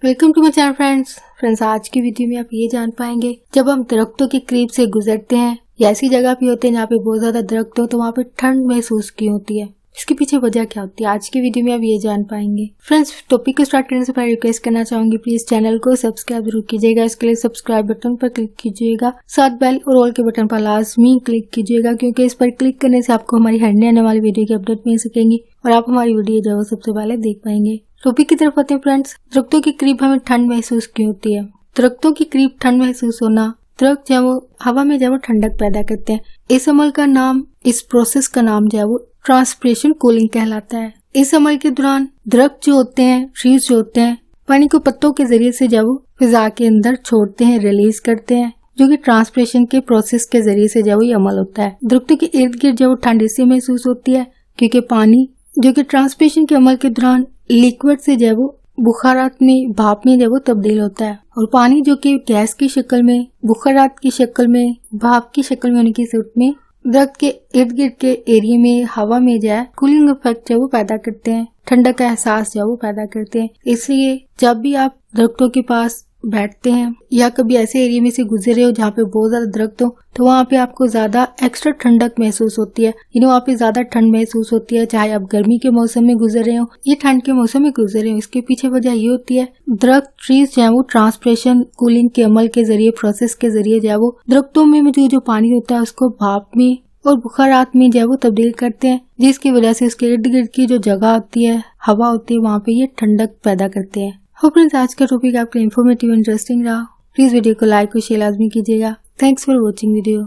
Welcome to my channel friends. आज की video में आप ये जान पाएंगे जब हम दरख्तों के करीब से गुजरते हैं या ऐसी जगह भी होते हैं जहाँ पे बहुत ज्यादा दरख्त हो तो वहाँ पे ठंड महसूस की होती है, इसके पीछे वजह क्या होती है आज की वीडियो में आप ये जान पाएंगे। फ्रेंड्स, टॉपिक को स्टार्ट करने से पहले रिक्वेस्ट करना चाहूंगी, प्लीज चैनल को सब्सक्राइब जरूर कीजिएगा। इसके लिए सब्सक्राइब बटन पर क्लिक कीजिएगा, साथ बेल और ऑल के बटन पर लाजमी क्लिक कीजिएगा क्योंकि इस पर क्लिक करने से आपको हमारी हटने आने वाली वीडियो की अपडेट मिल सकेंगी और आप हमारी वीडियो जो है सबसे पहले देख पाएंगे। टॉपिक की तरफ आते हैं फ्रेंड्स। दरख्तों के करीब हमें ठंड महसूस क्यों होती है? दरख्तों के करीब ठंड महसूस होना, दरख्त जो है वो हवा में जो है वो ठंडक पैदा करते हैं। इस अमल का नाम, इस प्रोसेस का नाम जो है वो ट्रांसपिरेशन कूलिंग कहलाता है। इस अमल के दौरान दरख्त जो होते हैं, ट्रीज जो होते हैं, पानी को पत्तों के जरिए से जब वो फिजा के अंदर छोड़ते हैं, रिलीज करते हैं, जो कि ट्रांसपिरेशन के प्रोसेस के जरिए से जब वो ये अमल होता है। दरख्तों के इर्द गिर्द जब वो ठंड इससे महसूस होती है क्योंकि पानी जो कि ट्रांसपिरेशन के अमल के दौरान लिक्विड से जब वो बुखारात में, भाप में जब वो तब्दील होता है और पानी जो कि गैस की शक्ल में, बुखारात की शक्ल में, भाप की शक्ल में होने की सूरत में दरख्त के इर्द गिर्द के एरिया में, हवा में जो है कूलिंग इफेक्ट जो वो पैदा करते हैं, ठंडक का एहसास जो वो पैदा करते हैं। इसलिए जब भी आप दरख्तों के पास बैठते हैं या कभी ऐसे एरिया में से गुजरे हो जहाँ पे बहुत ज्यादा दरख्त हो तो वहाँ पे आपको ज्यादा एक्स्ट्रा ठंडक महसूस होती है, वहाँ पे ज्यादा ठंड महसूस होती है। चाहे आप गर्मी के मौसम में गुजरे हो या ठंड के मौसम में गुजरे हो, इसके पीछे वजह ये होती है दरख्त, ट्रीज जो है वो ट्रांसपिरेशन कूलिंग के अमल के जरिए, प्रोसेस के जरिए जो है वो दरख्तों में जो पानी होता है उसको भाप में और बुखारात में जो है वो तब्दील करते हैं, जिसकी वजह से उसके इर्द गिर्द की जो जगह होती है, हवा होती है, वहाँ पे ये ठंडक पैदा करते हैं। फ्रेंड्स, आज का टॉपिक आपके लिए इन्फॉर्मेटिव इंटरेस्टिंग रहा। प्लीज वीडियो को लाइक और शेयर लाजमी कीजिएगा। Thanks for watching video.